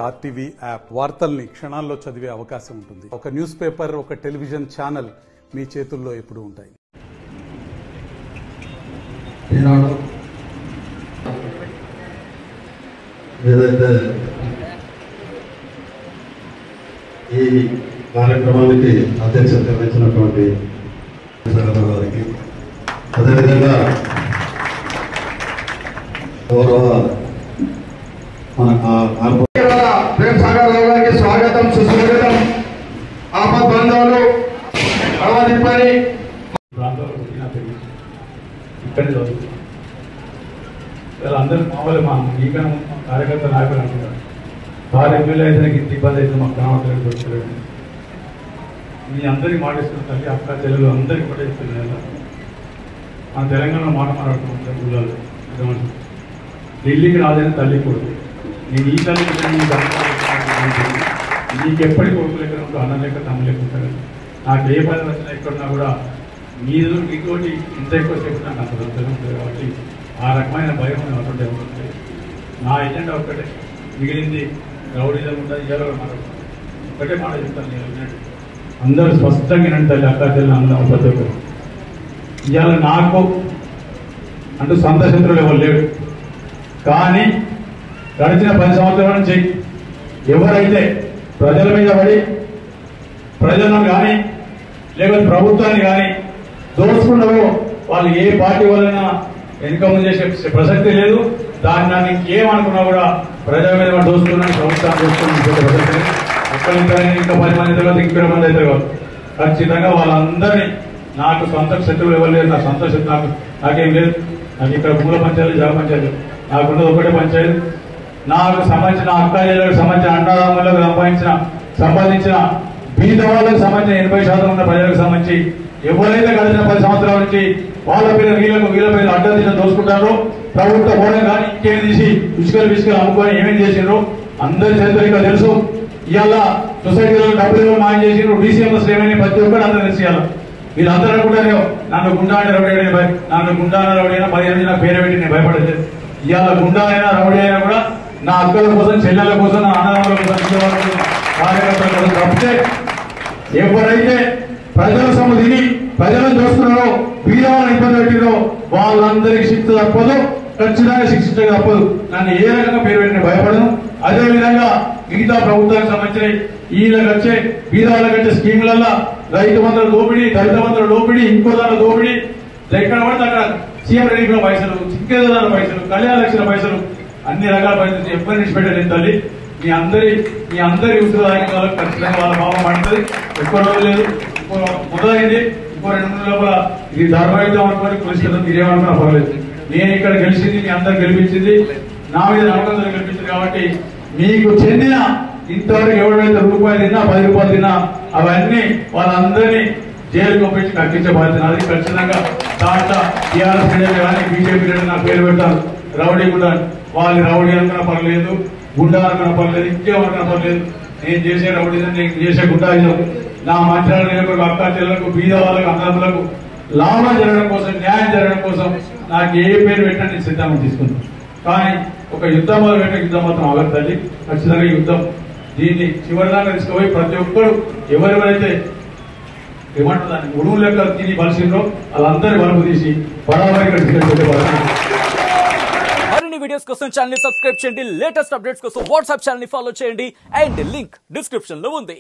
RTV app వార్తల్ని క్షణాల్లో చదివే అవకాశం ఉంటుంది. ఒక న్యూస్ పేపర్, ఒక టెలివిజన్ ఛానల్ మీ చేతుల్లో ఎప్పుడూ ఉంటాయి. ఏదైతే ఈ కార్యక్రమానికి అధ్యక్షత వహించినటువంటి గారికి, అదేవిధంగా గౌరవ ప్రేమ్ సాగర్ రావు గారికి స్వాగతం, సుస్వాగతం. ఆపద్ బంధువులు అడవదిప్పని ప్రాంతాల్లో ఇక్కడే చదువుతున్నాం. అందరూ మామూలు మా ఈకన కార్యకర్త నాయకులు అంటున్నారు. వారు ఎమ్మెల్యే అయితే ఇంత ఇబ్బంది అయితే మాకు కనవట్లేదు దొరకలేదు. మీ అందరికీ మాటిస్తున్న తల్లి, అక్క, చెల్లెలు అందరికీ కూడా ఇస్తున్నారు. మన తెలంగాణలో మాట మాట్లాడుకుంటాం. జిల్లాలో ఢిల్లీకి రాదని తల్లి కొడుకు. నేను ఈ తల్లికి నీకు ఎప్పటి కొడుకు లెక్క ఉంటూ అన్న లెక్క తమ్ము లెక్క ఉంటాను. నాకు ఏ పని వచ్చినా ఎక్కడున్నా కూడా మీరు ఇంకోటి ఇంత ఎక్కువ సేపు నాకు అంత ఉంటుంది కాబట్టి ఆ రకమైన భయం అటువంటి ఉంటుంది. నా ఎజెండా ఒక్కటే, మిగిలింది రౌడీలో ఉంటుంది. ఇవాళ ఒక్కటే మాట చెప్తాను. నేను అందరూ స్పష్టంగా వినండి తల్లి, అక్క, చెల్లి అందరం ప్రతి ఒక్కరు. ఇవాళ నాకు అంటూ సొంత శత్రువులు ఎవరు లేడు. కానీ గడిచిన 10 సంవత్సరాల నుంచి ఎవరైతే ప్రజల మీద పడి ప్రజలను కానీ లేకపోతే ప్రభుత్వాన్ని కానీ దోచుకున్నారో వాళ్ళు ఏ పార్టీ వలన ఎన్కౌంటర్ చేసే ప్రసక్తి లేదు. దాన్ని నన్ను ఇంకేమనుకున్నా కూడా ప్రజల మీద దోచుకున్నాను, ప్రభుత్వాన్ని దోచుకున్నాను ప్రసక్తి లేదు. ఒక్కరింతనే ఇంకా 10 మంది తర్వాత ఇంకొక మంది అయితే కాదు. ఖచ్చితంగా వాళ్ళందరినీ, నాకు సొంత శత్రువులు ఎవరు లేదు. నా సొంత శత్రువు నాకేం లేదు. నాకు ఇక్కడ మూల పంచాయతీ, జగ పంచాయతీ, నాకున్నది ఒకటే పంచాయతీ. నాకు సంబంధించిన అక్క చెల్లెలకు సంబంధించిన అన్నదమ్ములకు సంబంధించిన బీద వాళ్ళకు సంబంధించిన 80% ఉన్న ప్రజలకు సంబంధించి ఎవరైతే గడిచిన 10 సంవత్సరాల నుంచి వాళ్ళ పేరు వీళ్ళ పేరు అడ్డం తీసి దోసుకుంటారో, ప్రభుత్వ భవనం కానీ ఇంకేం తీసి ఇసుకలు అమ్ముకొని ఏమేమి చేసిండ్రో అందరి చరిత్ర ఇక్కడ తెలుసు. ఇవాళ సొసైటీలో డబ్బులు మాయం చేసిండ్రు. డీసీఎంఎస్ ఏమైనా ప్రతి ఒక్కరు అందరూ తెలిసి ఇవాళ వీళ్ళందరూ అనుకుంటారు నన్ను గుండా అని రౌడీ అయినా, నన్ను గుండా రౌడీ అయినా 10 ఏళ్ళ పేరు పెట్టి నేను భయపడలేదు. ఇవాళ గుండా అయినా రౌడీ అయినా కూడా నా అక్కల కోసం, చెల్లెల కోసం, నా అన్నదమ్ముల కోసం, కార్యకర్తల కోసం తప్పితే ఎవరైతే ప్రజల సొమ్ము తిని ప్రజలను చూస్తున్నారో, వీరవాళ్ళని ఇబ్బంది పెట్టిరో వాళ్ళందరికీ శిక్ష తప్పదు, ఖచ్చితంగా శిక్షించక తప్పదు. నన్ను ఏ రకంగా పేరు పెట్టిన భయపడను. అదేవిధంగా మిగతా ప్రభుత్వానికి సంబంధించిన వీళ్ళకి వచ్చే బీదవాళ్ళకి వచ్చే స్కీములలో రైతు బంధువుల దోపిడీ, దళిత బంధువుల దోపిడీ, ఇంకో దాని దోపిడీ, ఎక్కడ పడితే అక్కడ సీఎం రిలీఫ్ల పైసలు, చిక్కేదాల పైసలు, కళ్యాణ లక్షల పైసలు, అన్ని రకాల పైసలు ఎవరిని విడిచిపెట్టలేదు తల్లి. మీ అందరి ఉత్తరాయణ వాళ్ళకి ఖచ్చితంగా వాళ్ళ పాపం పడుతుంది. ఎక్కువ రోజులు లేదు, మొదలైంది. ఇంకో 2 నెలల లోపల ఇది ధర్మయుద్ధం అనుకోని పులిస్కెళ్తాం. మీరేమనుకున్నా పర్లేదు. నేను ఇక్కడ గెలిచింది, మీ అందరు గెలిపించింది, నా మీద నమ్మకంతో గెలిపించింది. కాబట్టి మీకు చెందిన ఇంతవరకు ఎవరైతే రూపాయలు తిన్నా, 10 రూపాయలు తిన్నా అవన్నీ వాళ్ళందరినీ జైలుకు పంపించి కక్కించే బాధ్యత అది. ఖచ్చితంగా దాంట్లో టీఆర్ఎస్ లీడర్ కానీ బీజేపీ లీడర్ నా పేరు పెడతారు. రౌడీ గుండా, వాళ్ళు రౌడీ అనుకున్నా పర్లేదు, గుండా అనుకున్నా పర్లేదు, ఇంకేమనుకున్నా పర్లేదు. నేను చేసే రౌడీజం, నేను చేసే గుండాయిజం నా మంత్రాల నియోజకవర్గ అక్క చెల్లెలకు, బీద వాళ్ళకు, అన్నదమ్ములకు లాభం జరగడం కోసం, న్యాయం జరగడం కోసం నాకు ఏ పేరు పెట్టినా నేను సిద్ధంగా తీసుకుంటాను. కానీ ఒక యుద్ధం మొదలు పెట్టే యుద్ధం మాత్రం ఆగదు తల్లి. ఖచ్చితంగా యుద్ధం దీన్ని చివరిదాకా తీసుకుపోయి ప్రతి ఒక్కరు ఎవరెవరైతే ఏమంటారు దాన్ని ఉడుము లెక్క తిని బలిసిండ్రో వాళ్ళందరి బలుపు తీసి బరాబరి ఇక్కడ తీసుకెళ్ళి. మరిన్ని వీడియోస్ కోసం ఛానల్ ని సబ్స్క్రైబ్ చేయండి. లేటెస్ట్ అప్డేట్స్ కోసం వాట్సాప్ ఛానల్ ని ఫాలో చేయండి. అండ్ లింక్ డిస్క్రిప్షన్ లో ఉంది.